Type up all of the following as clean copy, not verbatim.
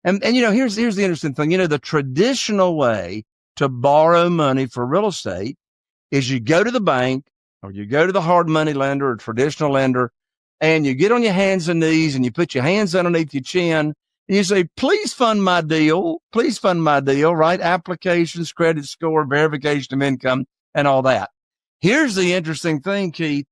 And here's the interesting thing. The traditional way to borrow money for real estate is you go to the bank or you go to the hard money lender or traditional lender, and you get on your hands and knees and you put your hands underneath your chin and you say, please fund my deal, right? Applications, credit score, verification of income, and all that. Here's the interesting thing, Keith.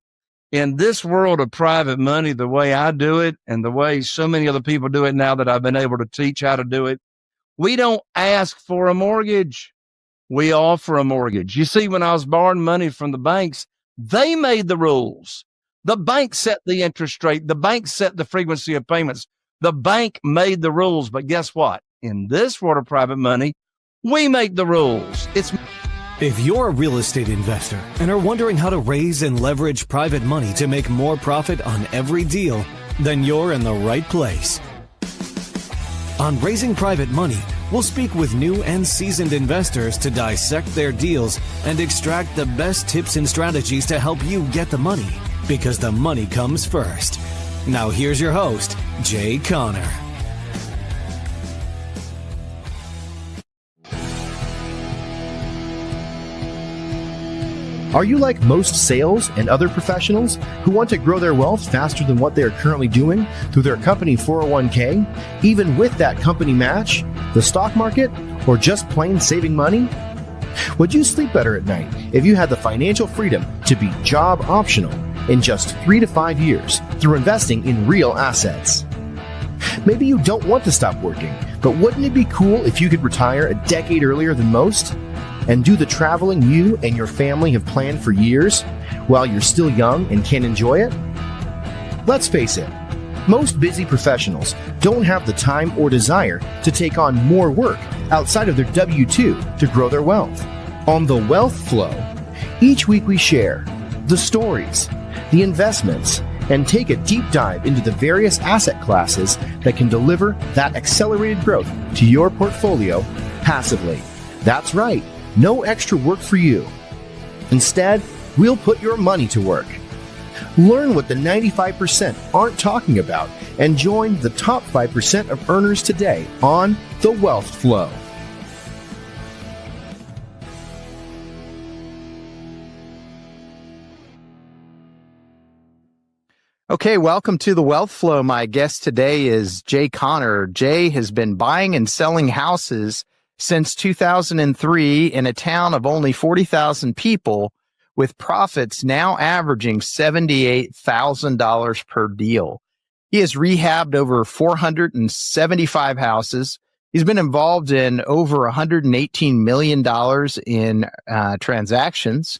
In this world of private money, the way I do it and the way so many other people do it now that I've been able to teach how to do it, we don't ask for a mortgage. We offer a mortgage. You see, when I was borrowing money from the banks, they made the rules. The bank set the interest rate. The bank set the frequency of payments. The bank made the rules. But guess what? In this world of private money, we make the rules. If you're a real estate investor and are wondering how to raise and leverage private money to make more profit on every deal, then you're in the right place. On Raising Private Money, we'll speak with new and seasoned investors to dissect their deals and extract the best tips and strategies to help you get the money, because the money comes first. Now here's your host, Jay Conner. Are you like most sales and other professionals who want to grow their wealth faster than what they are currently doing through their company 401k, even with that company match, the stock market, or just plain saving money? Would you sleep better at night if you had the financial freedom to be job optional in just 3 to 5 years through investing in real assets? Maybe you don't want to stop working, but wouldn't it be cool if you could retire a decade earlier than most and do the traveling you and your family have planned for years while you're still young and can enjoy it? Let's face it, most busy professionals don't have the time or desire to take on more work outside of their W-2 to grow their wealth. On The Wealth Flow, each week we share the stories, the investments, and take a deep dive into the various asset classes that can deliver that accelerated growth to your portfolio passively. That's right. No extra work for you. Instead, we'll put your money to work. Learn what the 95% aren't talking about and join the top 5% of earners today on The Wealth Flow. Okay, welcome to The Wealth Flow. My guest today is Jay Conner. Jay has been buying and selling houses since 2003 in a town of only 40,000 people, with profits now averaging $78,000 per deal. He has rehabbed over 475 houses. He's been involved in over $118 million in transactions.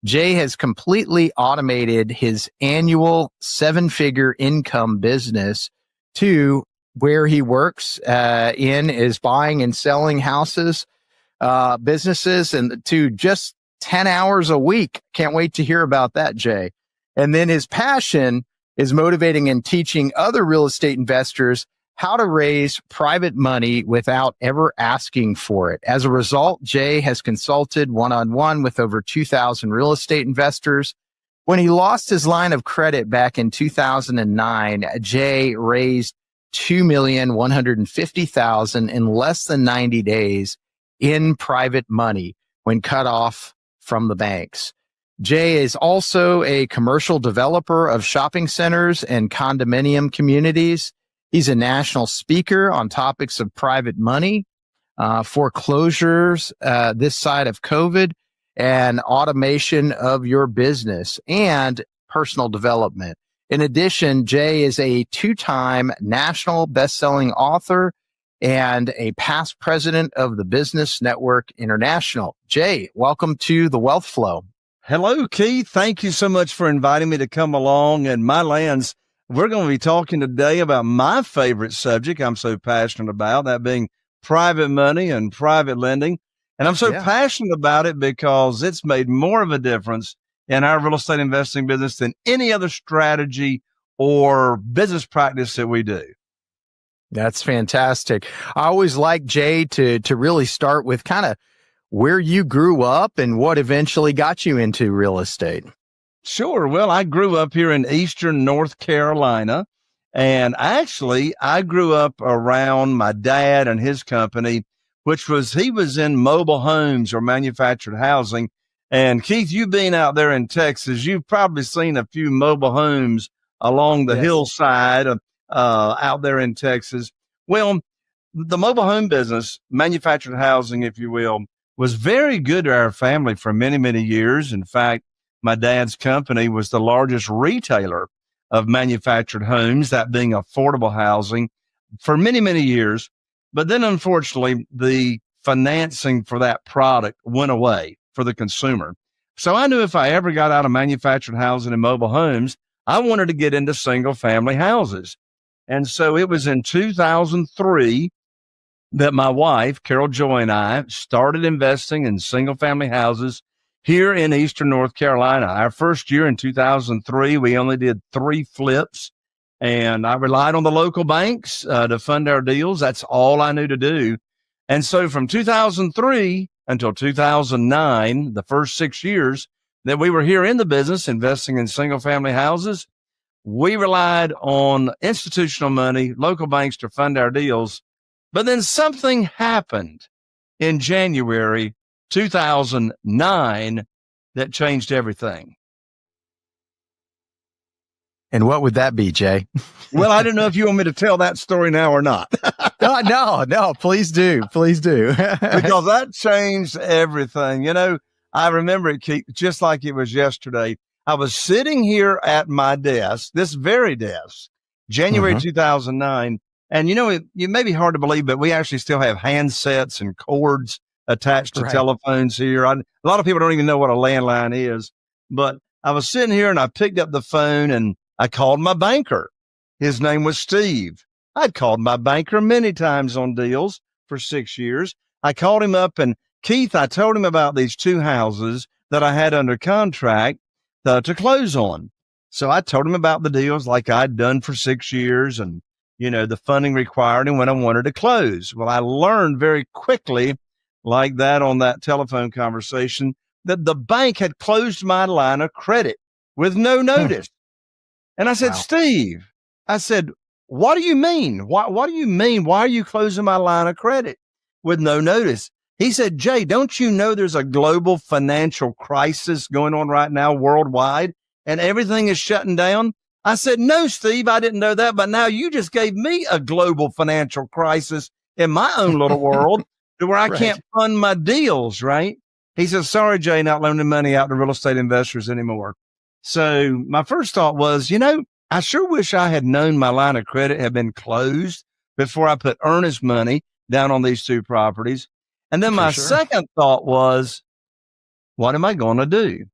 Jay has completely automated his annual 7-figure income business to where he works in is buying and selling houses, businesses, and to just 10 hours a week. Can't wait to hear about that, Jay. And then his passion is motivating and teaching other real estate investors how to raise private money without ever asking for it. As a result, Jay has consulted one-on-one with over 2,000 real estate investors. When he lost his line of credit back in 2009, Jay raised $2,150,000 in less than 90 days in private money when cut off from the banks. Jay is also a commercial developer of shopping centers and condominium communities. He's a national speaker on topics of private money, foreclosures this side of COVID, and automation of your business and personal development. In addition, Jay is a 2-time national best-selling author and a past president of the Business Network International. Jay, welcome to The Wealth Flow. Hello, Keith. Thank you so much for inviting me to come along. And my lands, we're going to be talking today about my favorite subject I'm so passionate about, that being private money and private lending. And I'm so passionate about it because it's made more of a difference in our real estate investing business than any other strategy or business practice that we do. That's fantastic. I always like, Jay, to really start with kind of where you grew up and what eventually got you into real estate. Sure. Well, I grew up here in Eastern North Carolina, And actually, I grew up around my dad and his company, he was in mobile homes or manufactured housing. And Keith, you being out there in Texas, you've probably seen a few mobile homes along the hillside out there in Texas. Well, the mobile home business, manufactured housing, if you will, was very good to our family for many, many years. In fact, my dad's company was the largest retailer of manufactured homes, that being affordable housing, for many, many years. But then, unfortunately, the financing for that product went away for the consumer. So I knew if I ever got out of manufactured housing and mobile homes, I wanted to get into single family houses. And so it was in 2003 that my wife, Carol Joy, and I started investing in single family houses here in Eastern North Carolina. Our first year in 2003, we only did 3 flips, and I relied on the local banks to fund our deals. That's all I knew to do. And so from 2003 until 2009, the first 6 years that we were here in the business investing in single family houses, we relied on institutional money, local banks to fund our deals. But then something happened in January 2009 that changed everything. And what would that be, Jay? Well, I don't know if you want me to tell that story now or not. No, please do. Please do. Because that changed everything. You know, I remember it, Keith, just like it was yesterday. I was sitting here at my desk, this very desk, January 2009. And, you know, it may be hard to believe, but we actually still have handsets and cords attached to telephones here. A lot of people don't even know what a landline is. But I was sitting here and I picked up the phone and I called my banker. His name was Steve. I'd called my banker many times on deals for 6 years. I called him up and Keith, I told him about these 2 houses that I had under contract to close on. So I told him about the deals like I'd done for 6 years and, you know, the funding required and when I wanted to close. Well, I learned very quickly like that on that telephone conversation that the bank had closed my line of credit with no notice. And I said, Steve, I said, what do you mean? What do you mean? Why are you closing my line of credit with no notice? He said, Jay, don't you know there's a global financial crisis going on right now worldwide and everything is shutting down? I said, no, Steve, I didn't know that. But now you just gave me a global financial crisis in my own little world to where I can't fund my deals, right? He says, sorry, Jay, not loaning money out to real estate investors anymore. So my first thought was, you know, I sure wish I had known my line of credit had been closed before I put earnest money down on these 2 properties. And then my second thought was, what am I going to do?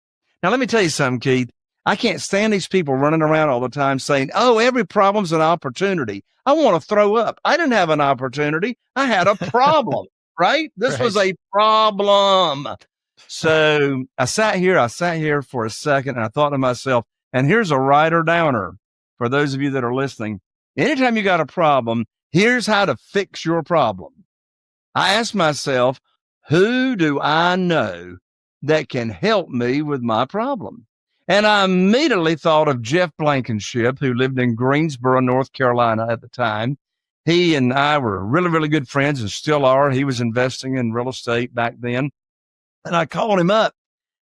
Now, let me tell you something, Keith. I can't stand these people running around all the time saying, oh, every problem's an opportunity. I want to throw up. I didn't have an opportunity. I had a problem, right? This was a problem. So I sat here for a second and I thought to myself, and here's a writer downer for those of you that are listening. Anytime you got a problem, here's how to fix your problem. I asked myself, who do I know that can help me with my problem? And I immediately thought of Jeff Blankenship, who lived in Greensboro, North Carolina at the time. He and I were really, really good friends and still are. He was investing in real estate back then. And I called him up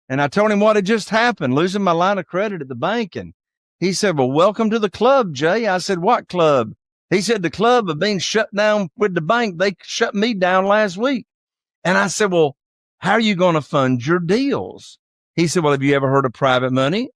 and I told him what had just happened, losing my line of credit at the bank. And he said, well, welcome to the club, Jay. I said, what club? He said, the club of being shut down with the bank. They shut me down last week. And I said, well, how are you going to fund your deals? He said, well, have you ever heard of private money?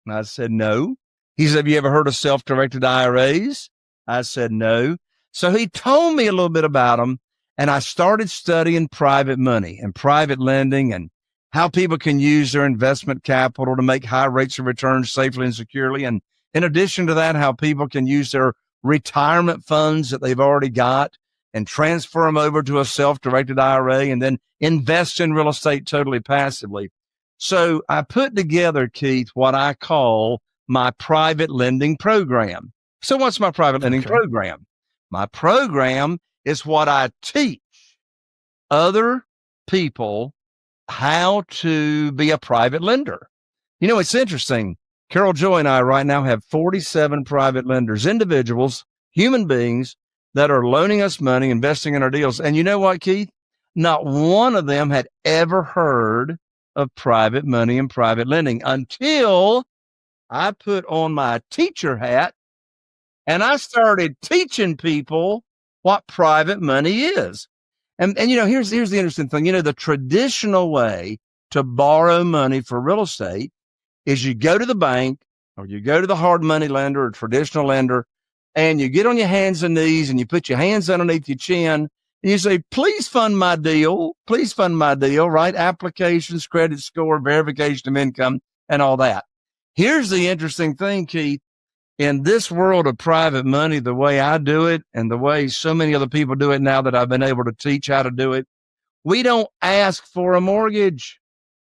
And I said, no. He said, have you ever heard of self-directed IRAs? I said, no. So he told me a little bit about them. And I started studying private money and private lending and how people can use their investment capital to make high rates of return safely and securely. And in addition to that, how people can use their retirement funds that they've already got and transfer them over to a self-directed IRA and then invest in real estate totally passively. So I put together, Keith, what I call my private lending program. So what's my private lending program? My program is what I teach other people how to be a private lender. You know, it's interesting. Carol Joy and I right now have 47 private lenders, individuals, human beings that are loaning us money, investing in our deals. And you know what, Keith? Not one of them had ever heard of private money and private lending until I put on my teacher hat and I started teaching people what private money is. And here's the interesting thing. The traditional way to borrow money for real estate is you go to the bank or you go to the hard money lender or traditional lender, and you get on your hands and knees and you put your hands underneath your chin and you say, please fund my deal. Please fund my deal, right? Applications, credit score, verification of income, and all that. Here's the interesting thing, Keith. In this world of private money, the way I do it and the way so many other people do it now that I've been able to teach how to do it, we don't ask for a mortgage.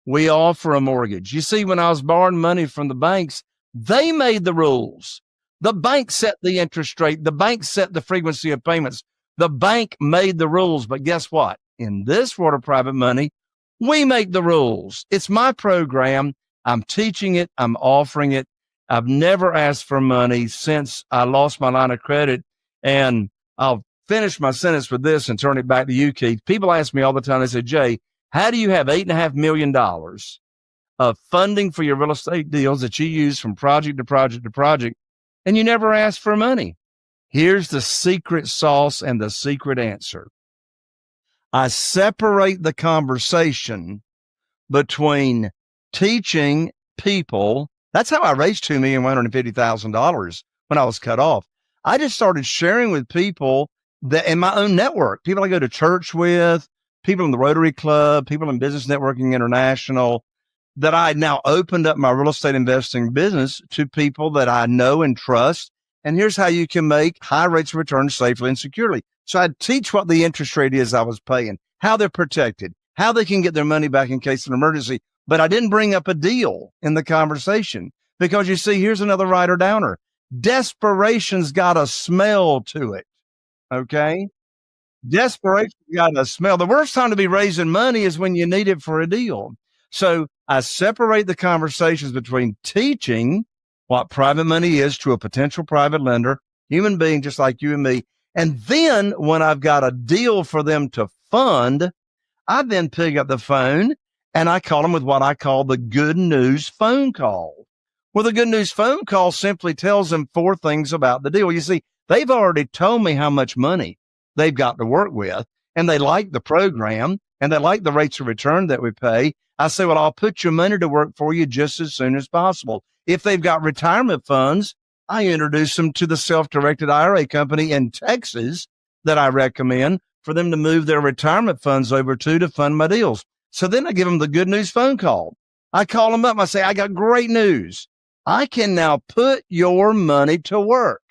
We offer a mortgage. You see, when I was borrowing money from the banks, they made the rules. The bank set the interest rate. The bank set the frequency of payments. The bank made the rules. But guess what? In this world of private money, we make the rules. It's my program. I'm teaching it. I'm offering it. I've never asked for money since I lost my line of credit. And I'll finish my sentence with this and turn it back to you, Keith. People ask me all the time, they say, Jay, how do you have $8.5 million of funding for your real estate deals that you use from project to project to project, and you never ask for money? Here's the secret sauce and the secret answer. I separate the conversation between teaching people. That's how I raised $2,150,000 when I was cut off. I just started sharing with people that in my own network, people I go to church with, people in the Rotary Club, people in Business Networking International, that I now opened up my real estate investing business to people that I know and trust. And here's how you can make high rates of return safely and securely. So I'd teach what the interest rate is I was paying, how they're protected, how they can get their money back in case of an emergency. But I didn't bring up a deal in the conversation because, you see, here's another writer downer. Desperation's got a smell to it. Okay. Desperation's got a smell. The worst time to be raising money is when you need it for a deal. So I separate the conversations between teaching what private money is to a potential private lender, human being just like you and me. And then when I've got a deal for them to fund, I then pick up the phone and I call them with what I call the good news phone call. Well, the good news phone call simply tells them 4 things about the deal. You see, they've already told me how much money they've got to work with, and they like the program and they like the rates of return that we pay. I say, well, I'll put your money to work for you just as soon as possible. If they've got retirement funds, I introduce them to the self-directed IRA company in Texas that I recommend for them to move their retirement funds over to fund my deals. So then I give them the good news phone call. I call them up. I say, I got great news. I can now put your money to work.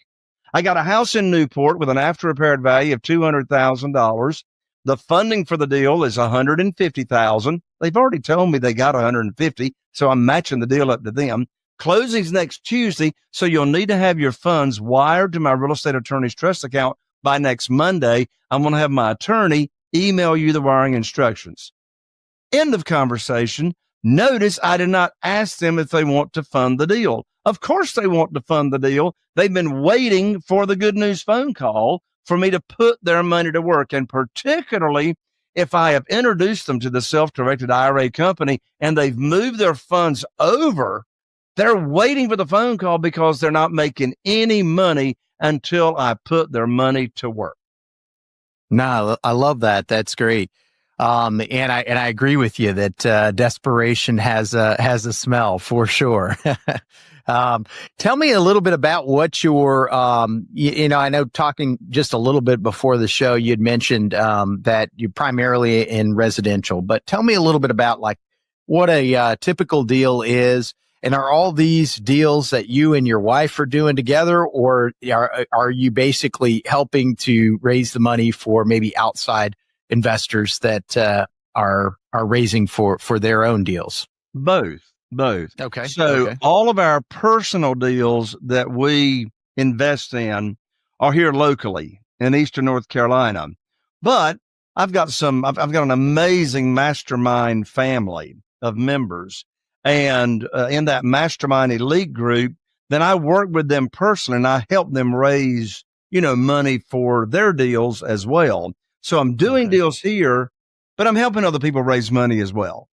I got a house in Newport with an after repaired value of $200,000. The funding for the deal is $150,000. They've already told me they got $150,000, so I'm matching the deal up to them. Closing's next Tuesday, so you'll need to have your funds wired to my real estate attorney's trust account by next Monday. I'm going to have my attorney email you the wiring instructions. End of conversation. Notice I did not ask them if they want to fund the deal. Of course they want to fund the deal. They've been waiting for the good news phone call for me to put their money to work. And particularly if I have introduced them to the self-directed IRA company and they've moved their funds over, they're waiting for the phone call because they're not making any money until I put their money to work. No, I love that. That's great. And I agree with you that desperation has a smell for sure. Tell me a little bit about what your, I know talking just a little bit before the show, you'd mentioned that you're primarily in residential, but tell me a little bit about like what a typical deal is. And are all these deals that you and your wife are doing together, or are you basically helping to raise the money for maybe outside investors that are raising for their own deals? Both. Okay. So all of our personal deals that we invest in are here locally in Eastern North Carolina. But I've got an amazing mastermind family of members. and in that mastermind elite group, then I work with them personally and I help them raise, money for their deals as well. So I'm doing deals here, but I'm helping other people raise money as well.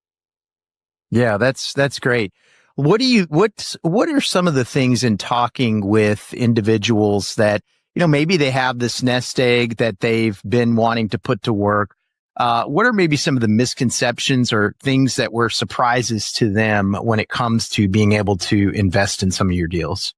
Yeah, that's great. What are some of the things in talking with individuals that, maybe they have this nest egg that they've been wanting to put to work? What are maybe some of the misconceptions or things that were surprises to them when it comes to being able to invest in some of your deals?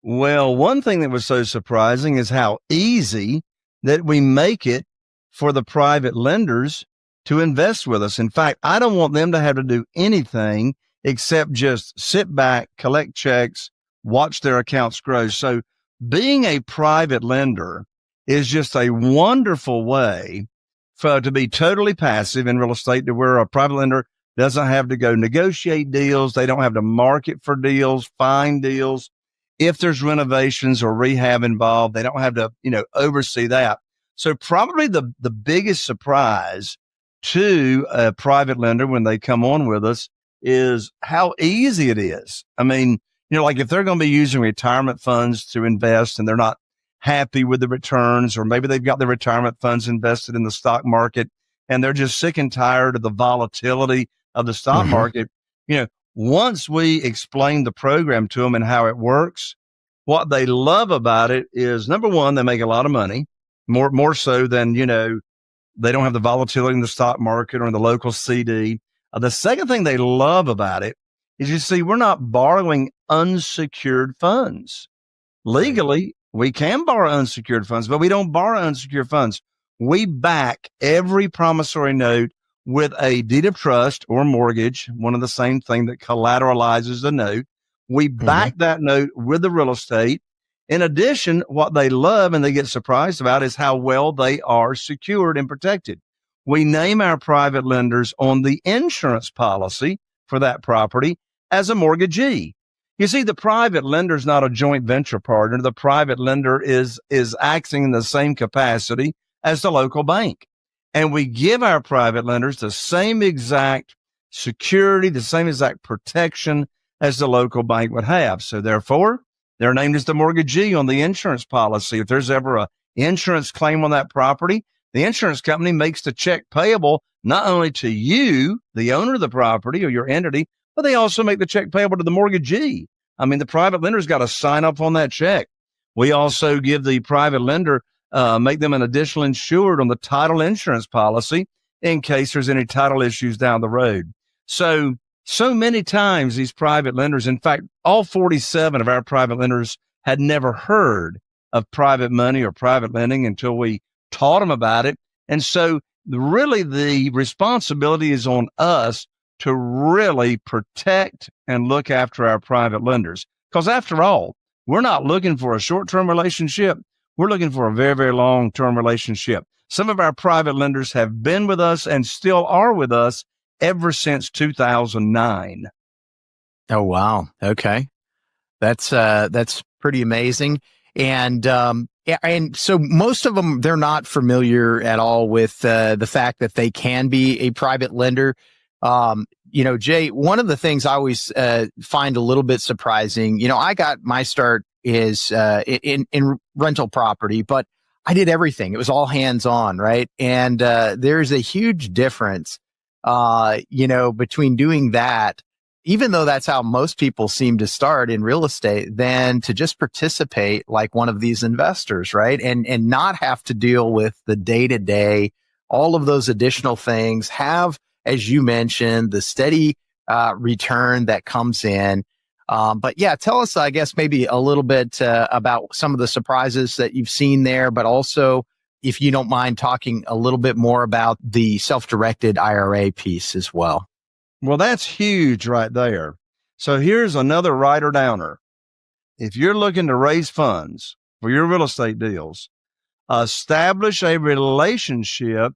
Well, one thing that was so surprising is how easy that we make it for the private lenders to invest with us. In fact, I don't want them to have to do anything except just sit back, collect checks, watch their accounts grow. So being a private lender is just a wonderful way to be totally passive in real estate, to where a private lender doesn't have to go negotiate deals. They don't have to market for deals, find deals. If there's renovations or rehab involved, they don't have to, oversee that. So probably the biggest surprise to a private lender when they come on with us is how easy it is. I mean, like if they're going to be using retirement funds to invest and they're not happy with the returns, or maybe they've got their retirement funds invested in the stock market and they're just sick and tired of the volatility of the stock market. Once we explain the program to them and how it works, what they love about it is, number one, they make a lot of money, more so than, they don't have the volatility in the stock market or in the local CD. The second thing they love about it is, you see, we're not borrowing unsecured funds. Legally, we can borrow unsecured funds, but we don't borrow unsecured funds. We back every promissory note with a deed of trust or mortgage, one of the same thing that collateralizes the note. We back that note with the real estate. In addition, what they love and they get surprised about is how well they are secured and protected. We name our private lenders on the insurance policy for that property as a mortgagee. You see, the private lender is not a joint venture partner. The private lender is acting in the same capacity as the local bank. And we give our private lenders the same exact security, the same exact protection as the local bank would have. So therefore, they're named as the mortgagee on the insurance policy. If there's ever an insurance claim on that property, the insurance company makes the check payable not only to you, the owner of the property or your entity, but they also make the check payable to the mortgagee. I mean, the private lender's got to sign up on that check. We also give the private lender, make them an additional insured on the title insurance policy in case there's any title issues down the road. So many times these private lenders, in fact, all 47 of our private lenders had never heard of private money or private lending until we taught them about it. And so really the responsibility is on us to really protect and look after our private lenders. Because after all, we're not looking for a short-term relationship. We're looking for a very, very long-term relationship. Some of our private lenders have been with us and still are with us ever since 2009. Oh, wow. Okay. That's pretty amazing. And so most of them, they're not familiar at all with the fact that they can be a private lender. Jay, one of the things I always find a little bit surprising, I got my start is in rental property, but I did everything. It was all hands on, right? And there's a huge difference, between doing that, even though that's how most people seem to start in real estate, than to just participate like one of these investors, right? And not have to deal with the day-to-day, all of those additional things, have, as you mentioned, the steady return that comes in. But yeah, tell us, I guess, maybe a little bit about some of the surprises that you've seen there, but also, if you don't mind, talking a little bit more about the self-directed IRA piece as well. Well, that's huge right there. So here's another writer downer. If you're looking to raise funds for your real estate deals, establish a relationship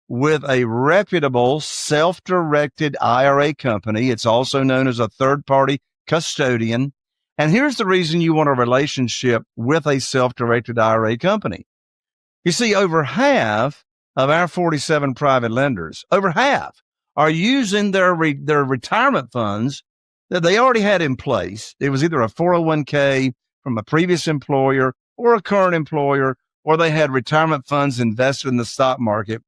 with a reputable self-directed IRA company. It's also known as a third-party custodian. And here's the reason you want a relationship with a self-directed IRA company. You see, over half of our 47 private lenders, over half, are using their retirement funds that they already had in place. It was either a 401k from a previous employer or a current employer, or they had retirement funds invested in the stock market.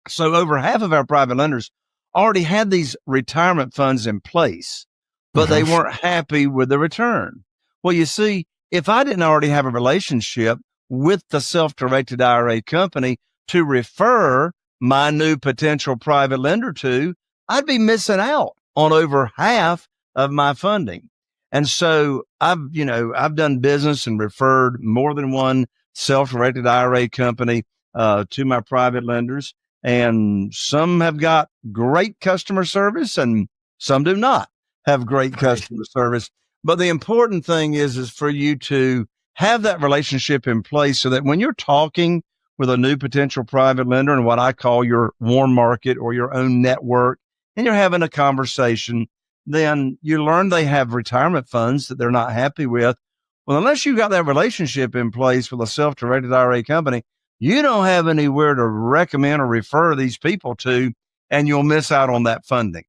So over half of our private lenders already had these retirement funds in place, but they weren't happy with the return. Well, you see, if I didn't already have a relationship with the self-directed IRA company to refer my new potential private lender to, I'd be missing out on over half of my funding. And so I've done business and referred more than one self-directed IRA company to my private lenders. And some have got great customer service and some do not have great customer service. But the important thing is for you to have that relationship in place so that when you're talking with a new potential private lender in what I call your warm market or your own network, and you're having a conversation, then you learn they have retirement funds that they're not happy with. Well, unless you got that relationship in place with a self-directed IRA company, you don't have anywhere to recommend or refer these people to, and you'll miss out on that funding.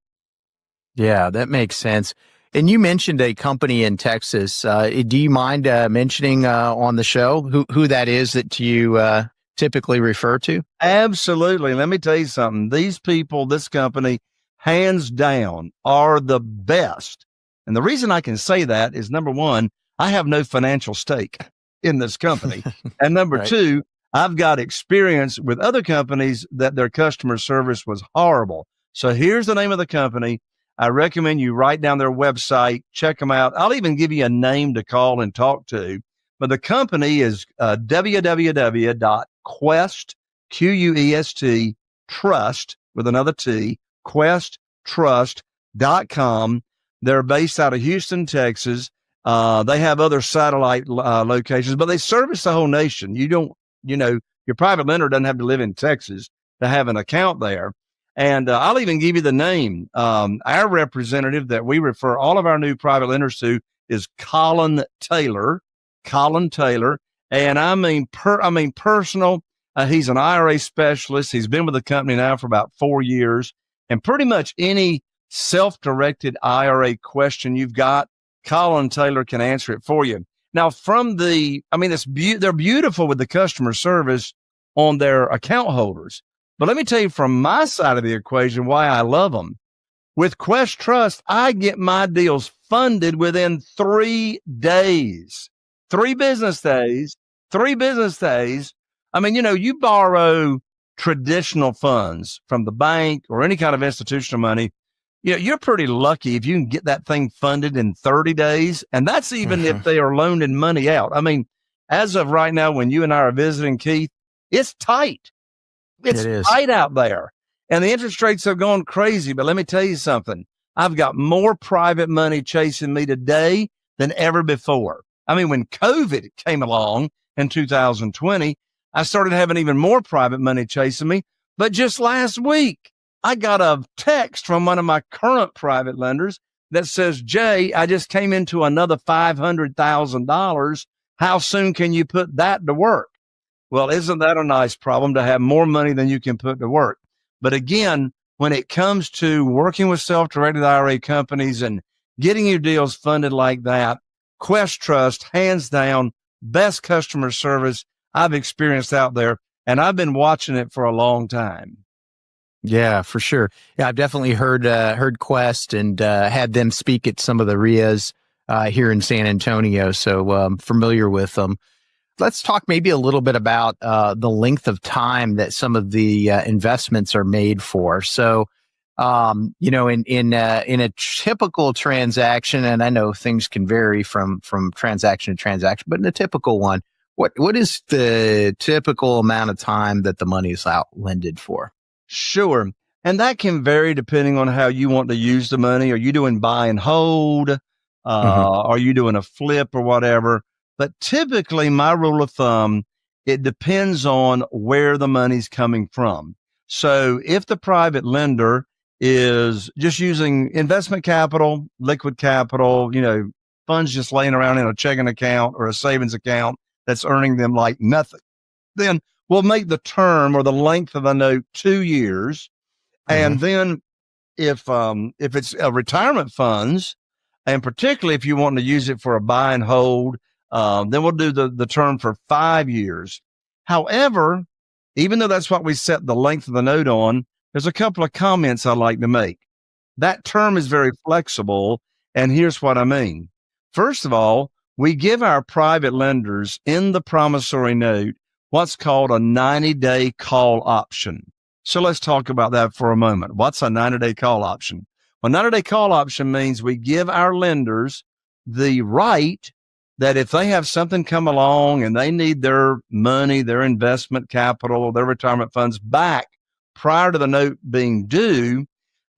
Yeah, that makes sense. And you mentioned a company in Texas. Do you mind mentioning on the show who that is that you typically refer to? Absolutely. Let me tell you something. These people, this company, hands down, are the best. And the reason I can say that is, number one, I have no financial stake in this company. And number two, I've got experience with other companies that their customer service was horrible. So here's the name of the company. I recommend you write down their website, check them out. I'll even give you a name to call and talk to. But the company is www.quest, Quest, trust with another T, questtrust.com. They're based out of Houston, Texas. They have other satellite locations, but they service the whole nation. Your private lender doesn't have to live in Texas to have an account there. And I'll even give you the name. Our representative that we refer all of our new private lenders to is Colin Taylor. And I mean personal. He's an IRA specialist. He's been with the company now for about 4 years. And pretty much any self-directed IRA question you've got, Colin Taylor can answer it for you. Now, they're beautiful with the customer service on their account holders. But let me tell you from my side of the equation why I love them. With Quest Trust, I get my deals funded within 3 days, 3 business days. I mean, you borrow traditional funds from the bank or any kind of institutional money. You're pretty lucky if you can get that thing funded in 30 days. And that's even if they are loaning money out. I mean, as of right now, when you and I are visiting, Keith, it's tight. It's tight out there. And the interest rates are going crazy. But let me tell you something. I've got more private money chasing me today than ever before. I mean, when COVID came along in 2020, I started having even more private money chasing me. But just last week, I got a text from one of my current private lenders that says, Jay, I just came into another $500,000. How soon can you put that to work? Well, isn't that a nice problem to have more money than you can put to work? But again, when it comes to working with self-directed IRA companies and getting your deals funded like that, Quest Trust, hands down, best customer service I've experienced out there. And I've been watching it for a long time. Yeah, for sure. Yeah, I've definitely heard Quest and had them speak at some of the RIAs here in San Antonio. So I'm familiar with them. Let's talk maybe a little bit about the length of time that some of the investments are made for. So, in a typical transaction, and I know things can vary from transaction to transaction, but in a typical one, what is the typical amount of time that the money is outlended for? Sure. And that can vary depending on how you want to use the money. Are you doing buy and hold? Are you doing a flip or whatever? But typically, my rule of thumb, it depends on where the money's coming from. So if the private lender is just using investment capital, liquid capital, funds just laying around in a checking account or a savings account that's earning them like nothing, then we'll make the term or the length of the note 2 years. And then if it's retirement funds, And particularly if you want to use it for a buy and hold, then we'll do the term for 5 years. However, even though that's what we set the length of the note on, there's a couple of comments I'd like to make. That term is very flexible, and here's what I mean. First of all, we give our private lenders in the promissory note what's called a 90-day call option. So let's talk about that for a moment. What's a 90-day call option? A 90-day call option means we give our lenders the right that if they have something come along and they need their money, their investment capital, their retirement funds back prior to the note being due,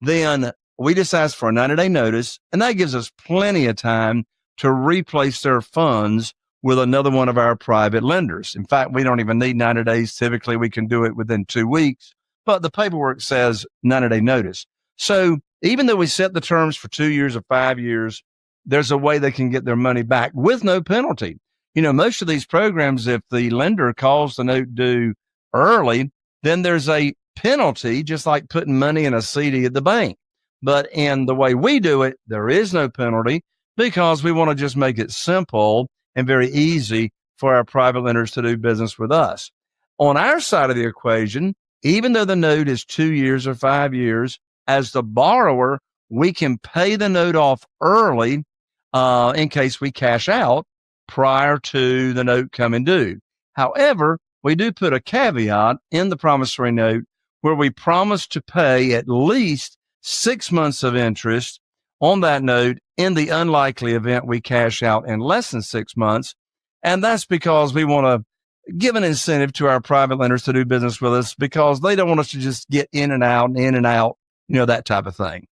then we just ask for a 90-day notice, and that gives us plenty of time to replace their funds with another one of our private lenders. In fact, we don't even need 90 days. Typically, we can do it within 2 weeks, but the paperwork says 90-day notice. So even though we set the terms for 2 years or 5 years, there's a way they can get their money back with no penalty. Most of these programs, if the lender calls the note due early, then there's a penalty, just like putting money in a CD at the bank. But in the way we do it, there is no penalty because we want to just make it simple and very easy for our private lenders to do business with us. On our side of the equation, even though the note is 2 years or 5 years, as the borrower, we can pay the note off early in case we cash out prior to the note coming due. However, we do put a caveat in the promissory note where we promise to pay at least 6 months of interest on that note in the unlikely event we cash out in less than 6 months. And that's because we want to give an incentive to our private lenders to do business with us because they don't want us to just get in and out, that type of thing.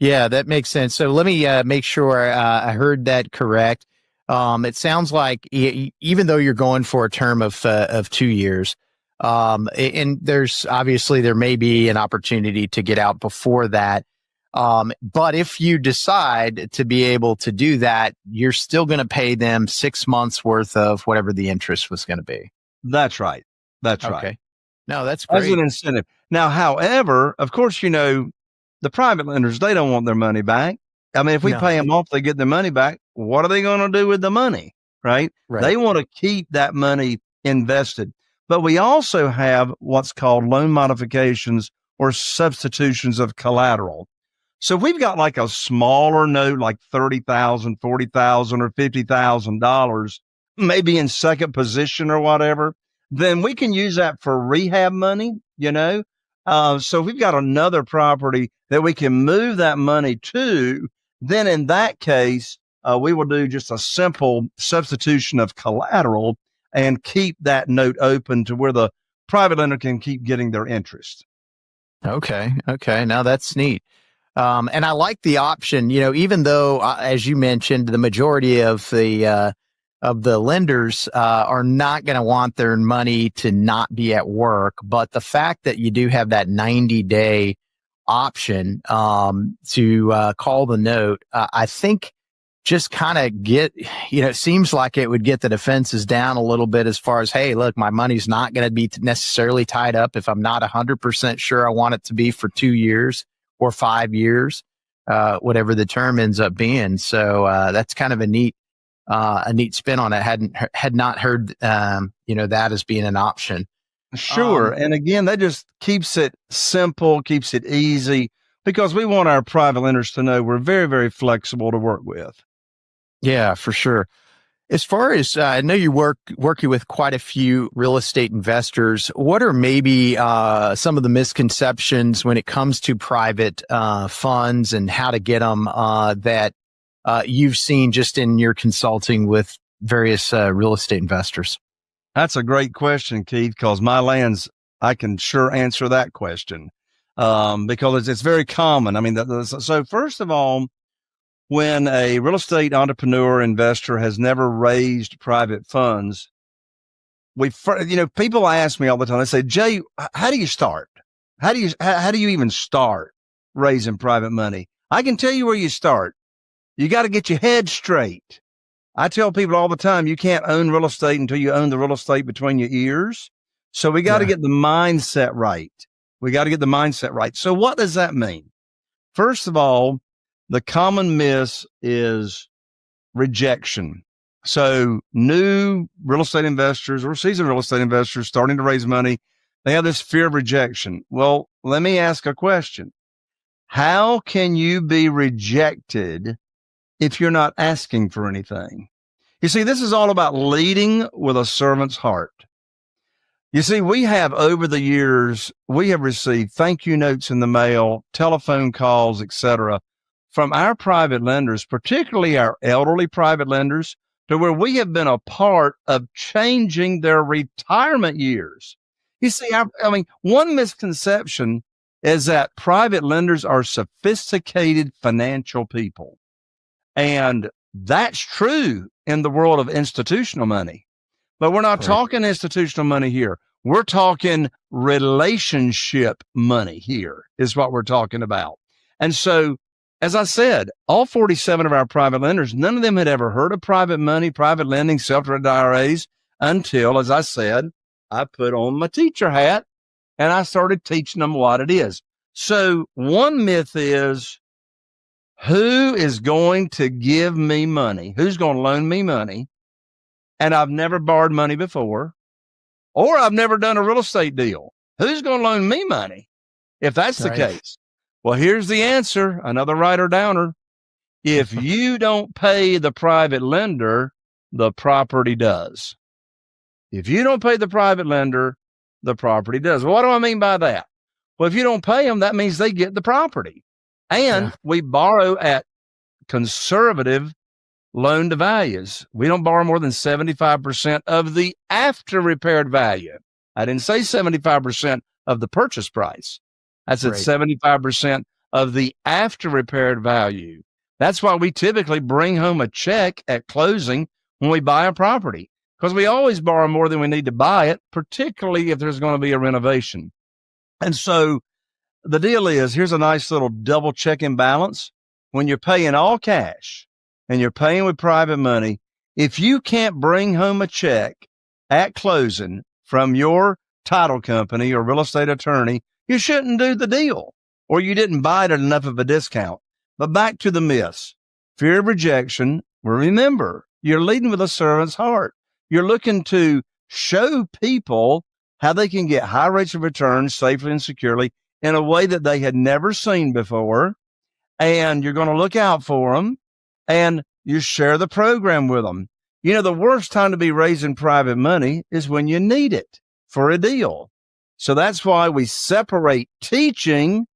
Yeah, that makes sense. So let me make sure I heard that correct. It sounds like even though you're going for a term of 2 years, and there may be an opportunity to get out before that. But if you decide to be able to do that, you're still going to pay them 6 months worth of whatever the interest was going to be. That's right. That's okay. right. No, that's great. As an incentive. Now, however, of course, the private lenders, they don't want their money back. I mean, if we pay them off, they get their money back. What are they going to do with the money? Right? They want to keep that money invested. But we also have what's called loan modifications or substitutions of collateral. So we've got like a smaller note, like $30,000, $40,000, or $50,000, maybe in second position or whatever. Then we can use that for rehab money, So we've got another property that we can move that money to. Then in that case, we will do just a simple substitution of collateral and keep that note open to where the private lender can keep getting their interest. Okay. Now that's neat. And I like the option, even though, as you mentioned, the majority of the lenders are not going to want their money to not be at work. But the fact that you do have that 90-day option to call the note, I think just kind of it seems like it would get the defenses down a little bit as far as, hey, look, my money's not going to be necessarily tied up if I'm not 100% sure I want it to be for 2 years or 5 years, whatever the term ends up being. So that's kind of a neat spin on it. Had not heard that as being an option. Sure. And again, that just keeps it simple, keeps it easy, because we want our private lenders to know we're very, very flexible to work with. Yeah, for sure. As far as I know, you working with quite a few real estate investors. What are maybe some of the misconceptions when it comes to private funds and how to get them that you've seen just in your consulting with various real estate investors? That's a great question, Keith, because my lands, I can sure answer that question because it's very common. I mean, so first of all, when a real estate entrepreneur investor has never raised private funds, people ask me all the time, they say, Jay, how do you start? How do you even start raising private money? I can tell you where you start. You got to get your head straight. I tell people all the time, you can't own real estate until you own the real estate between your ears. So we got to get the mindset right. So what does that mean? First of all, the common miss is rejection. So new real estate investors or seasoned real estate investors starting to raise money, they have this fear of rejection. Well, let me ask a question. How can you be rejected if you're not asking for anything? You see, this is all about leading with a servant's heart. You see, we have over the years, we have received thank you notes in the mail, telephone calls, etc., from our private lenders, particularly our elderly private lenders, to where we have been a part of changing their retirement years. You see, one misconception is that private lenders are sophisticated financial people. And that's true in the world of institutional money. But we're not talking institutional money here. We're talking relationship money here is what we're talking about. And so, as I said, all 47 of our private lenders, none of them had ever heard of private money, private lending, self-directed IRAs until, as I said, I put on my teacher hat and I started teaching them what it is. So one myth is, who is going to give me money? Who's going to loan me money? And I've never borrowed money before, or I've never done a real estate deal. Who's going to loan me money if that's the case? Well, here's the answer, another writer downer. If you don't pay the private lender, the property does. If you don't pay the private lender, the property does. Well, what do I mean by that? Well, if you don't pay them, that means they get the property. And we borrow at conservative loan to values. We don't borrow more than 75% of the after repaired value. I didn't say 75% of the purchase price. I said 75% of the after repaired value. That's why we typically bring home a check at closing when we buy a property, because we always borrow more than we need to buy it, particularly if there's going to be a renovation. And so the deal is, here's a nice little double check and balance. When you're paying all cash and you're paying with private money, if you can't bring home a check at closing from your title company or real estate attorney, you shouldn't do the deal, or you didn't buy it at enough of a discount. But back to the myths. Fear of rejection. Well, remember, you're leading with a servant's heart. You're looking to show people how they can get high rates of return safely and securely in a way that they had never seen before. And you're going to look out for them, and you share the program with them. You know, the worst time to be raising private money is when you need it for a deal. So that's why we separate teaching.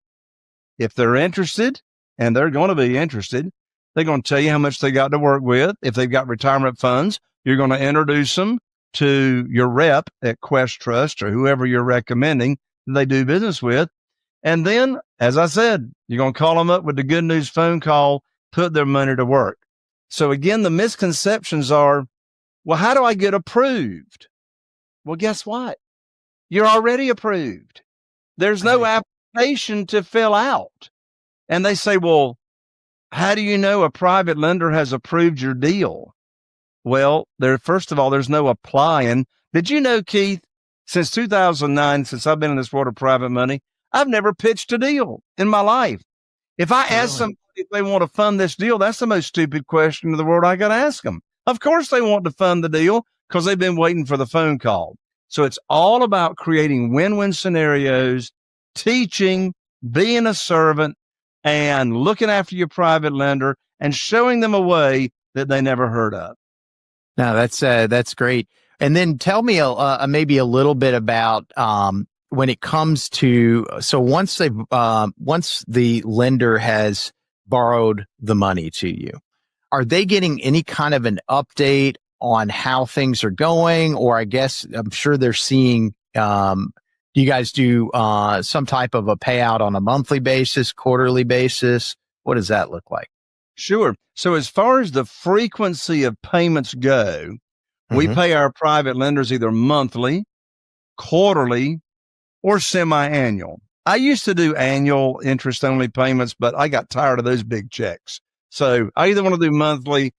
If they're interested, and they're going to be interested, they're going to tell you how much they got to work with. If they've got retirement funds, you're going to introduce them to your rep at Quest Trust or whoever you're recommending they do business with. And then, as I said, you're going to call them up with the good news phone call, put their money to work. So again, the misconceptions are, well, how do I get approved? Well, guess what? You're already approved. There's no application to fill out. And they say, well, how do you know a private lender has approved your deal? Well, first of all, there's no applying. Did you know, Keith, since 2009, since I've been in this world of private money, I've never pitched a deal in my life. If I ask somebody if they want to fund this deal, that's the most stupid question in the world I got to ask them. Of course they want to fund the deal because they've been waiting for the phone call. So it's all about creating win-win scenarios, teaching, being a servant, and looking after your private lender and showing them a way that they never heard of. No, that's great. And then tell me maybe a little bit about when it comes to, so once the lender has borrowed the money to you, are they getting any kind of an update on how things are going? Or I guess I'm sure they're seeing, do you guys do some type of a payout on a monthly basis, quarterly basis? What does that look like? Sure. So as far as the frequency of payments go, we pay our private lenders either monthly, quarterly, or semi-annual. I used to do annual interest-only payments, but I got tired of those big checks. So I either want to do monthly,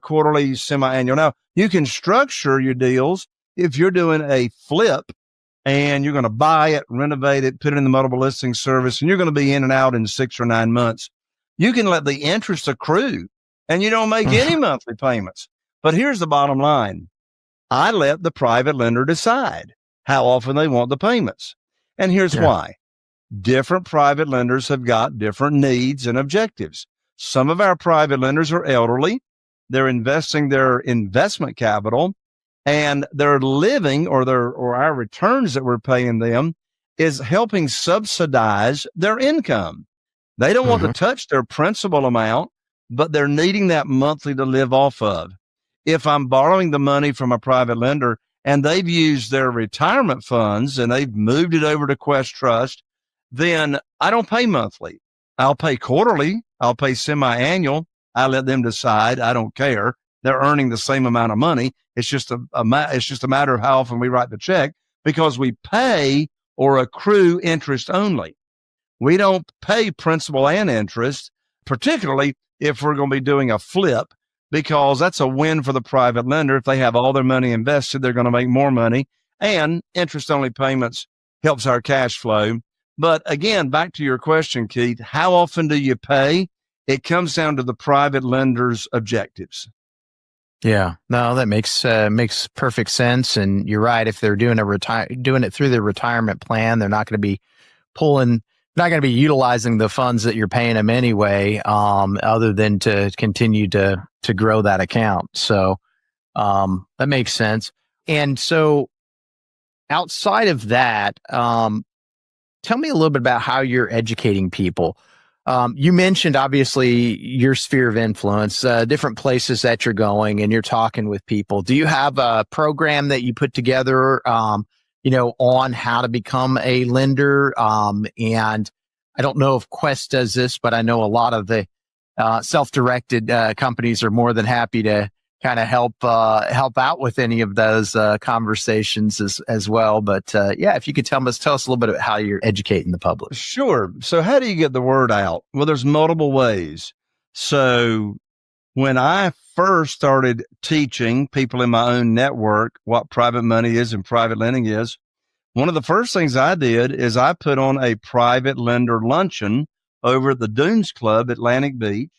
quarterly, semi-annual. Now, you can structure your deals if you're doing a flip and you're going to buy it, renovate it, put it in the multiple listing service, and you're going to be in and out in 6 or 9 months. You can let the interest accrue and you don't make any monthly payments. But here's the bottom line. I let the private lender decide how often they want the payments. And here's why. Different private lenders have got different needs and objectives. Some of our private lenders are elderly. They're investing their investment capital, and their living or our returns that we're paying them is helping subsidize their income. They don't want to touch their principal amount, but they're needing that monthly to live off of. If I'm borrowing the money from a private lender and they've used their retirement funds and they've moved it over to Quest Trust, then I don't pay monthly. I'll pay quarterly. I'll pay semi-annual. I let them decide. I don't care. They're earning the same amount of money. It's just a matter of how often we write the check, because we pay or accrue interest only. We don't pay principal and interest, particularly if we're going to be doing a flip, because that's a win for the private lender. If they have all their money invested, they're going to make more money, and interest only payments helps our cash flow. But again, back to your question, Keith, how often do you pay? It comes down to the private lender's objectives. Yeah, no, that makes perfect sense. And you're right. If they're doing it through their retirement plan, they're not going to be utilizing the funds that you're paying them anyway, other than to continue to grow that account. So that makes sense. And so outside of that, tell me a little bit about how you're educating people. You mentioned, obviously, your sphere of influence, different places that you're going and you're talking with people. Do you have a program that you put together, on how to become a lender? And I don't know if Quest does this, but I know a lot of the self-directed companies are more than happy to kind of help out with any of those conversations as well. But if you could tell us a little bit about how you're educating the public. Sure. So how do you get the word out? Well, there's multiple ways. So when I first started teaching people in my own network what private money is and private lending is, one of the first things I did is I put on a private lender luncheon over at the Dunes Club, Atlantic Beach.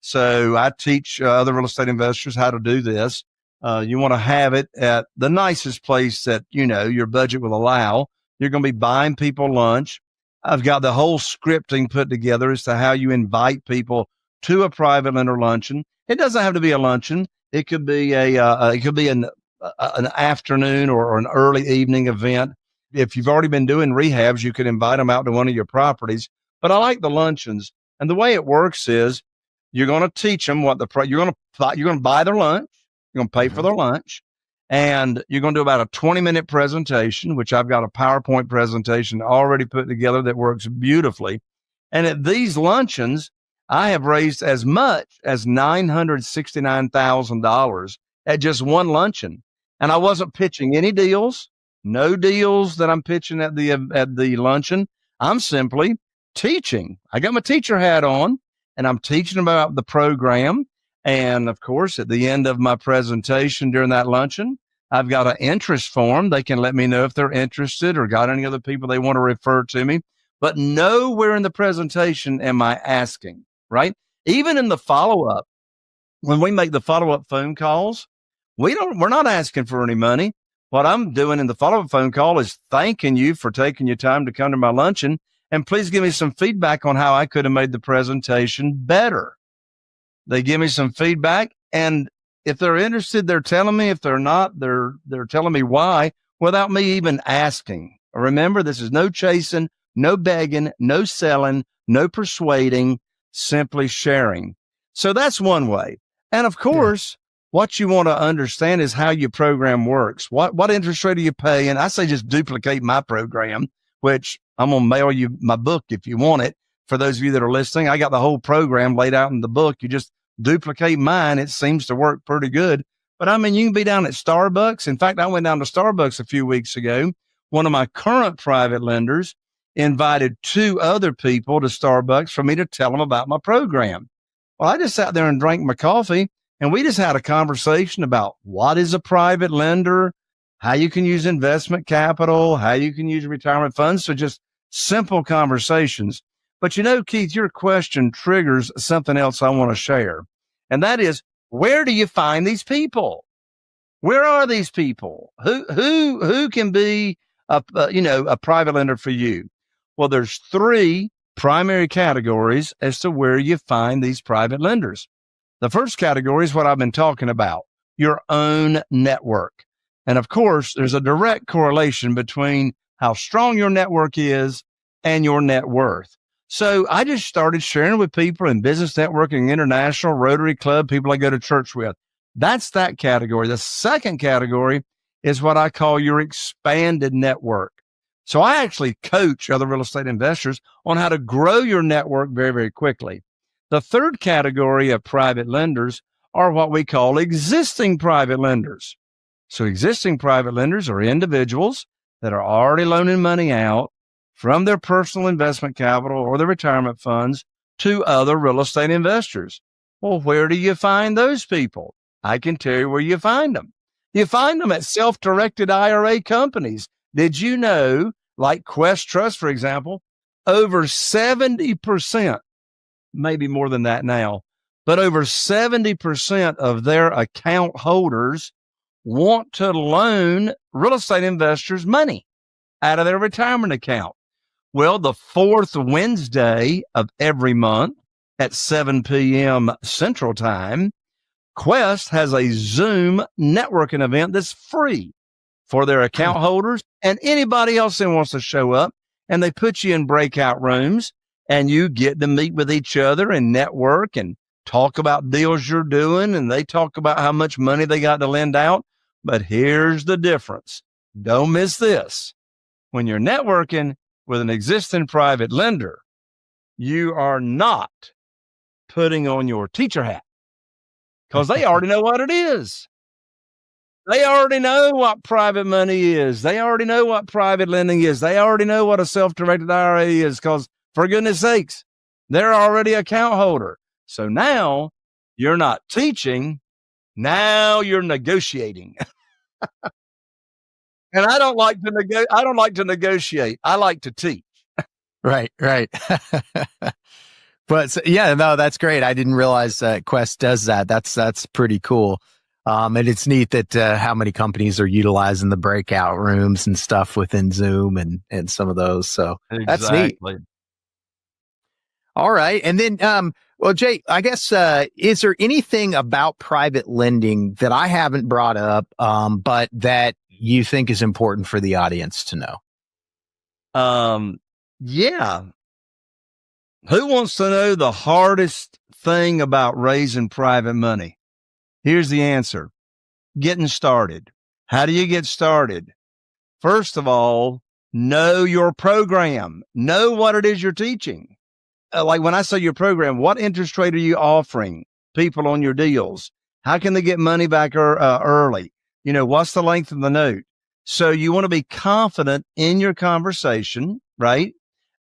So I teach other real estate investors how to do this. You want to have it at the nicest place that, your budget will allow. You're going to be buying people lunch. I've got the whole scripting put together as to how you invite people to a private lender luncheon. It doesn't have to be a luncheon. It could be an afternoon or an early evening event. If you've already been doing rehabs, you could invite them out to one of your properties. But I like the luncheons. And the way it works is, you're going to teach them you're going to buy their lunch. You're going to pay for their lunch, and you're going to do about a 20-minute presentation, which I've got a PowerPoint presentation already put together that works beautifully. And at these luncheons, I have raised as much as $969,000 at just one luncheon. And I wasn't pitching any deals, no deals that I'm pitching at the luncheon. I'm simply teaching. I got my teacher hat on, and I'm teaching about the program. And of course, at the end of my presentation during that luncheon, I've got an interest form. They can let me know if they're interested or got any other people they want to refer to me. But nowhere in the presentation am I asking, right? Even in the follow-up, when we make the follow-up phone calls, we're not asking for any money. What I'm doing in the follow-up phone call is thanking you for taking your time to come to my luncheon. And please give me some feedback on how I could have made the presentation better. They give me some feedback. And if they're interested, they're telling me. If they're not, they're telling me why without me even asking. Remember, this is no chasing, no begging, no selling, no persuading, simply sharing. So that's one way. And of course, what you want to understand is how your program works. What interest rate are you paying? I say just duplicate my program, which I'm going to mail you my book if you want it. For those of you that are listening, I got the whole program laid out in the book. You just duplicate mine. It seems to work pretty good. But I mean, you can be down at Starbucks. In fact, I went down to Starbucks a few weeks ago. One of my current private lenders invited 2 other people to Starbucks for me to tell them about my program. Well, I just sat there and drank my coffee, and we just had a conversation about what is a private lender, how you can use investment capital, how you can use retirement funds. So just simple conversations. But Keith, your question triggers something else I want to share. And that is, where do you find these people? Where are these people? Who can be a private lender for you? Well, there's 3 primary categories as to where you find these private lenders. The first category is what I've been talking about, your own network. And of course, there's a direct correlation between how strong your network is and your net worth. So I just started sharing with people in Business Networking International, Rotary Club, people I go to church with. That's that category. The second category is what I call your expanded network. So I actually coach other real estate investors on how to grow your network very, very quickly. The third category of private lenders are what we call existing private lenders. So existing private lenders are individuals that are already loaning money out from their personal investment capital or their retirement funds to other real estate investors. Well, where do you find those people? I can tell you where you find them. You find them at self-directed IRA companies. Did you know, like Quest Trust, for example, over 70%, maybe more than that now, but over 70% of their account holders want to loan real estate investors money out of their retirement account. Well, the 4th Wednesday of every month at 7 p.m. Central Time, Quest has a Zoom networking event that's free for their account holders and anybody else that wants to show up. And they put you in breakout rooms and you get to meet with each other and network and talk about deals you're doing. And they talk about how much money they got to lend out. But here's the difference. Don't miss this. When you're networking with an existing private lender, you are not putting on your teacher hat because they already know what it is. They already know what private money is. They already know what private lending is. They already know what a self-directed IRA is because, for goodness sakes, they're already account holder. So now you're not teaching. Now you're negotiating. And I don't like to negotiate. I like to teach. Right. But that's great. I didn't realize that Quest does that. That's pretty cool. And it's neat that how many companies are utilizing the breakout rooms and stuff within Zoom and some of those. So That's neat. All right. And then, well, Jay, I guess, is there anything about private lending that I haven't brought up, but that you think is important for the audience to know? Yeah. Who wants to know the hardest thing about raising private money? Here's the answer. Getting started. How do you get started? First of all, know your program. Know what it is you're teaching. Like when I say your program, what interest rate are you offering people on your deals? How can they get money back early? What's the length of the note? So you want to be confident in your conversation, right?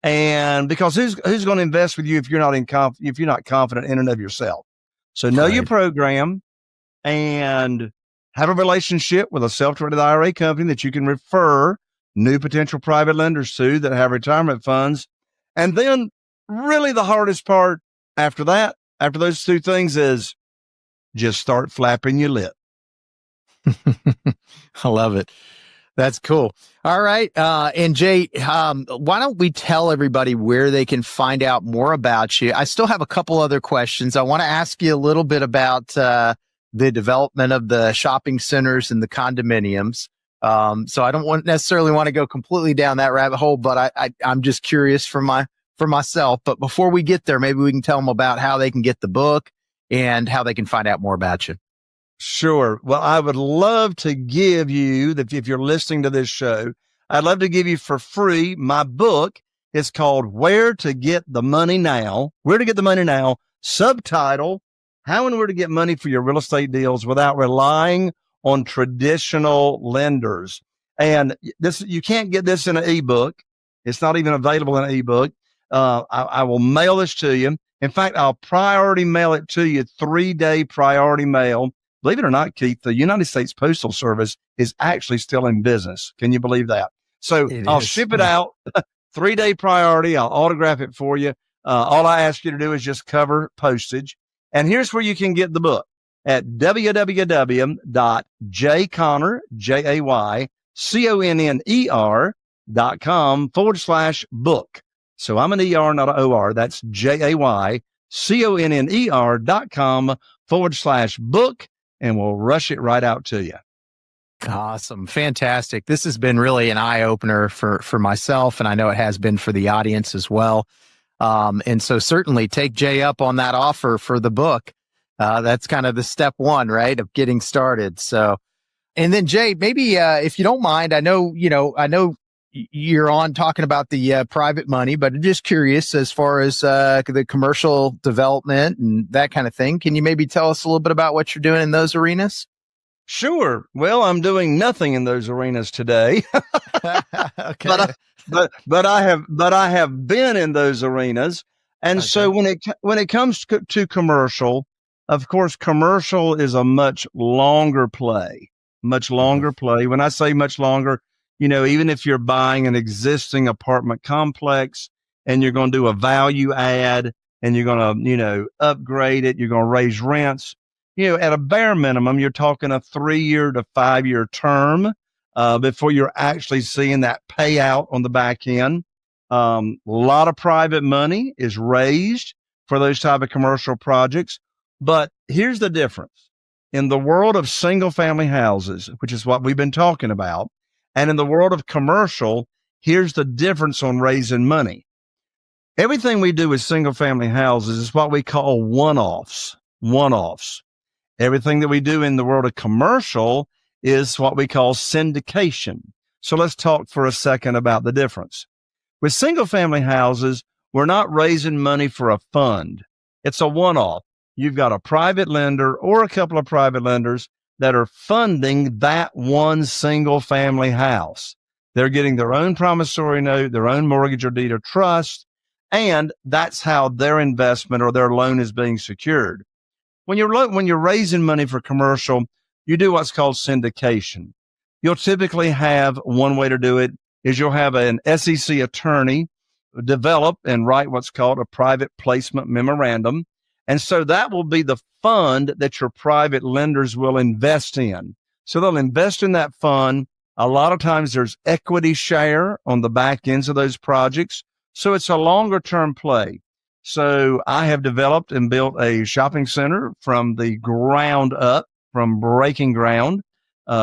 And because who's going to invest with you if you're not confident in and of yourself? So know your program and have a relationship with a self-directed IRA company that you can refer new potential private lenders to that have retirement funds. And then really the hardest part after those 2 things is just start flapping your lip. I love it. That's cool. All right. And Jay, why don't we tell everybody where they can find out more about you? I still have a couple other questions. I want to ask you a little bit about the development of the shopping centers and the condominiums. So I don't necessarily want to go completely down that rabbit hole, but I'm just curious for myself. But before we get there, maybe we can tell them about how they can get the book and how they can find out more about you. Sure. Well, I would love to give you, if you're listening to this show, I'd love to give you for free my book. It's called Where to Get the Money Now. Where to Get the Money Now. Subtitle, How and Where to Get Money for Your Real Estate Deals Without Relying on Traditional Lenders. And this, you can't get this in an ebook. It's not even available in an ebook. I will mail this to you. In fact, I'll priority mail it to you, 3-day priority mail. Believe it or not, Keith, the United States Postal Service is actually still in business. Can you believe that? So I'll ship it out, 3-day priority. I'll autograph it for you. All I ask you to do is just cover postage. And here's where you can get the book at www.jayconner.com/book. So I'm an ER, not an OR. That's JAYCONNER.com/book. And we'll rush it right out to you. Awesome. Fantastic. This has been really an eye opener for myself. And I know it has been for the audience as well. And so certainly take Jay up on that offer for the book. That's kind of the step one, right, of getting started. So, and then Jay, maybe, if you don't mind, I know you're on talking about the private money, but I'm just curious as far as the commercial development and that kind of thing. Can you maybe tell us a little bit about what you're doing in those arenas? Sure. Well, I'm doing nothing in those arenas today. Okay. But I have been in those arenas. And so when it comes to commercial, of course, commercial is a much longer play. When I say much longer, even if you're buying an existing apartment complex and you're going to do a value add and you're going to, upgrade it, you're going to raise rents, at a bare minimum, you're talking a 3-year to 5-year term before you're actually seeing that payout on the back end. A lot of private money is raised for those type of commercial projects. But here's the difference. In the world of single family houses, which is what we've been talking about, and in the world of commercial, here's the difference on raising money. Everything we do with single family houses is what we call one-offs. Everything that we do in the world of commercial is what we call syndication. So let's talk for a second about the difference. With single family houses, we're not raising money for a fund. It's a one-off. You've got a private lender or a couple of private lenders that are funding that one single family house. They're getting their own promissory note, their own mortgage or deed of trust, and that's how their investment or their loan is being secured. When you're raising money for commercial, you do what's called syndication. You'll typically have one way to do it is you'll have an SEC attorney develop and write what's called a private placement memorandum. And so that will be the fund that your private lenders will invest in. So they'll invest in that fund. A lot of times there's equity share on the back ends of those projects. So it's a longer term play. So I have developed and built a shopping center from the ground up, from breaking ground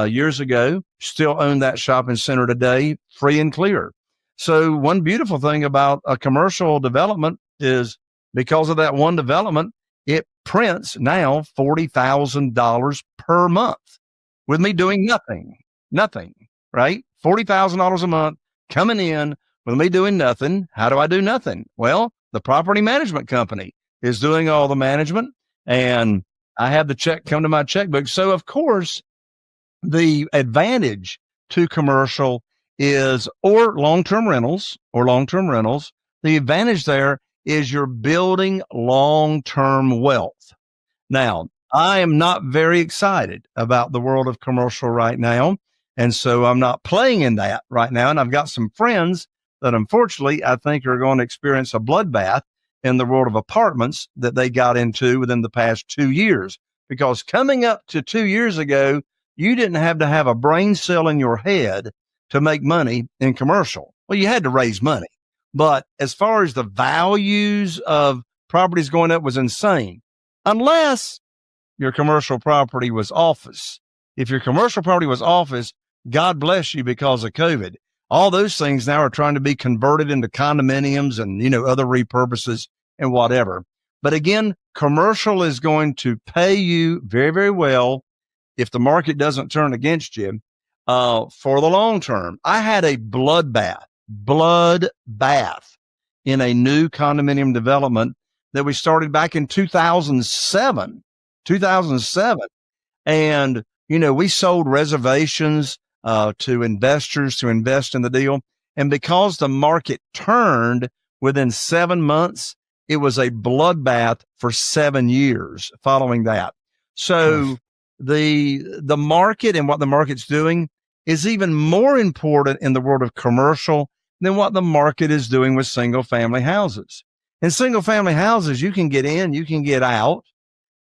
years ago. Still own that shopping center today, free and clear. So one beautiful thing about a commercial development is because of that one development, it prints now $40,000 per month with me doing nothing, right? $40,000 a month coming in with me doing nothing. How do I do nothing? Well, the property management company is doing all the management and I have the check come to my checkbook. So of course, the advantage to commercial is, or long-term rentals. The advantage there is you're building long-term wealth. Now, I am not very excited about the world of commercial right now. And so I'm not playing in that right now. And I've got some friends that unfortunately I think are going to experience a bloodbath in the world of apartments that they got into within the past 2 years. Because coming up to 2 years ago, you didn't have to have a brain cell in your head to make money in commercial. Well, you had to raise money. But as far as the values of properties going up was insane, unless your commercial property was office. If your commercial property was office, God bless you because of COVID. All those things now are trying to be converted into condominiums and, other repurposes and whatever. But again, commercial is going to pay you very, very well if the market doesn't turn against you for the long term. I had a bloodbath in a new condominium development that we started back in 2007. And, we sold reservations to investors to invest in the deal. And because the market turned within 7 months, it was a bloodbath for 7 years following that. So the market and what the market's doing is even more important in the world of commercial than what the market is doing with single family houses. In single family houses, you can get in, you can get out.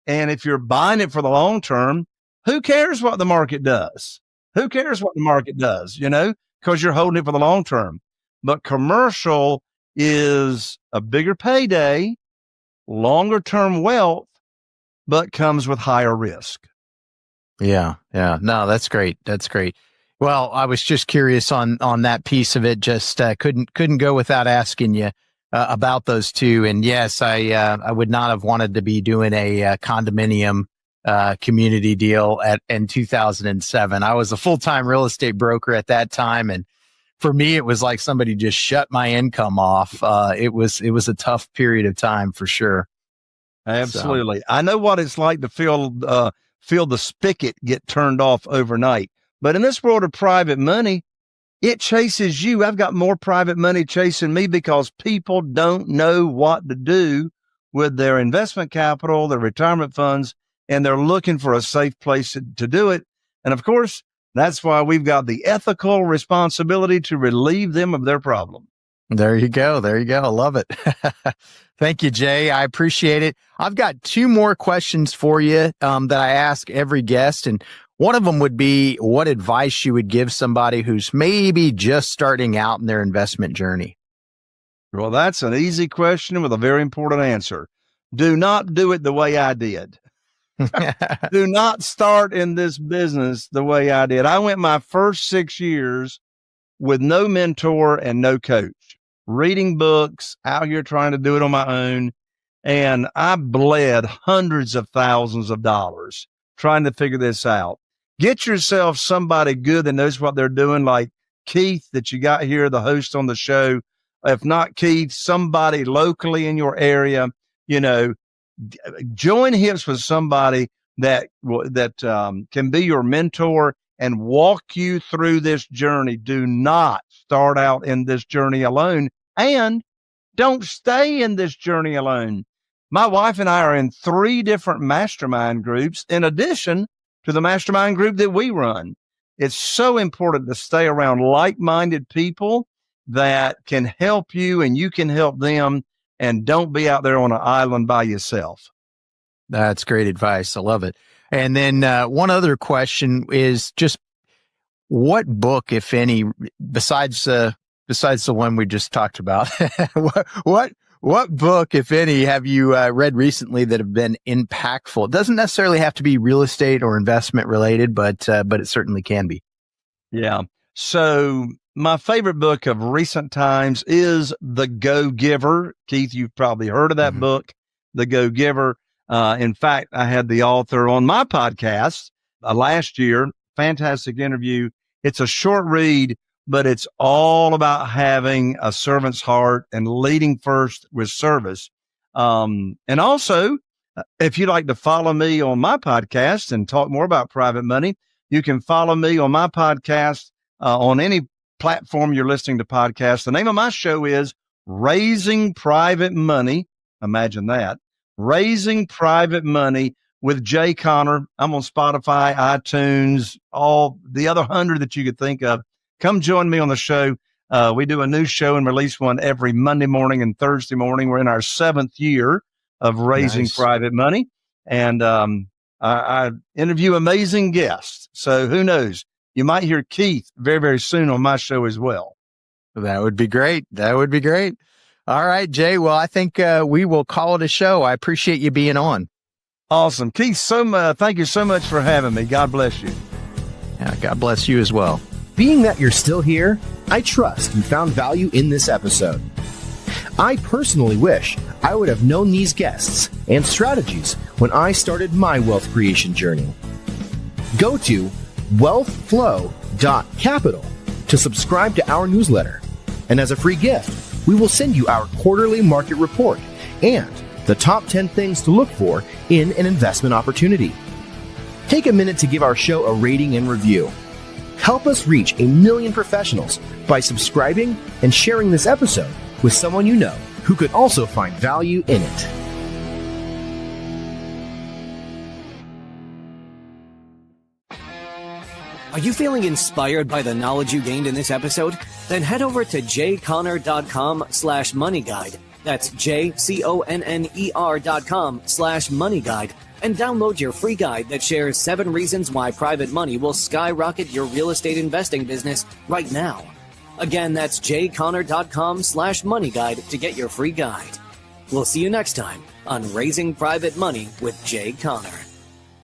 And if you're buying it for the long term, who cares what the market does? Who cares what the market does, because you're holding it for the long term. But commercial is a bigger payday, longer term wealth, but comes with higher risk. Yeah. No, that's great. That's great. Well, I was just curious on that piece of it. Just couldn't go without asking you about those two. And yes, I would not have wanted to be doing a condominium community deal in 2007. I was a full-time real estate broker at that time, and for me, it was like somebody just shut my income off. It was a tough period of time for sure. Absolutely. So. I know what it's like to feel the spigot get turned off overnight. But in this world of private money, it chases you. I've got more private money chasing me because people don't know what to do with their investment capital, their retirement funds, and they're looking for a safe place to do it. And of course, that's why we've got the ethical responsibility to relieve them of their problem. There you go. I love it. Thank you, Jay. I appreciate it. I've got two more questions for you that I ask every guest. And one of them would be what advice you would give somebody who's maybe just starting out in their investment journey. Well, that's an easy question with a very important answer. Do not do it the way I did. Do not start in this business the way I did. I went my first 6 years with no mentor and no coach, reading books, out here trying to do it on my own. And I bled hundreds of thousands of dollars trying to figure this out. Get yourself somebody good that knows what they're doing, like Keith that you got here, the host on the show. If not Keith, somebody locally in your area, join hips with somebody that can be your mentor and walk you through this journey. Do not start out in this journey alone, and don't stay in this journey alone. My wife and I are in 3 different mastermind groups in addition to the mastermind group that we run. It's so important to stay around like-minded people that can help you and you can help them, and don't be out there on an island by yourself. That's great advice. I love it. And then one other question is just what book, if any, besides the one we just talked about, what book, if any, have you read recently that have been impactful? It doesn't necessarily have to be real estate or investment related, but it certainly can be. Yeah. So my favorite book of recent times is The Go-Giver. Keith, you've probably heard of that book, The Go-Giver. In fact, I had the author on my podcast last year. Fantastic interview. It's a short read, but it's all about having a servant's heart and leading first with service. And also, if you'd like to follow me on my podcast and talk more about private money, you can follow me on my podcast on any platform you're listening to podcasts. The name of my show is Raising Private Money. Imagine that. Raising Private Money with Jay Conner. I'm on Spotify, iTunes, all the other 100 that you could think of. Come join me on the show. We do a new show and release one every Monday morning and Thursday morning. We're in our 7th year of Raising Private Money. And I interview amazing guests. So who knows? You might hear Keith very, very soon on my show as well. That would be great. All right, Jay. Well, I think we will call it a show. I appreciate you being on. Awesome. Keith, thank you so much for having me. God bless you. Yeah, God bless you as well. Being that you're still here, I trust you found value in this episode. I personally wish I would have known these guests and strategies when I started my wealth creation journey. Go to wealthflow.capital to subscribe to our newsletter. And as a free gift, we will send you our quarterly market report and the top 10 things to look for in an investment opportunity. Take a minute to give our show a rating and review. Help us reach 1 million professionals by subscribing and sharing this episode with someone you know who could also find value in it. Are you feeling inspired by the knowledge you gained in this episode? Then head over to jayconner.com/moneyguide That's JCONNER.com/money guide and download your free guide that shares 7 reasons why private money will skyrocket your real estate investing business right now. Again, that's jconnor.com/money guide to get your free guide. We'll see you next time on Raising Private Money with Jay Conner.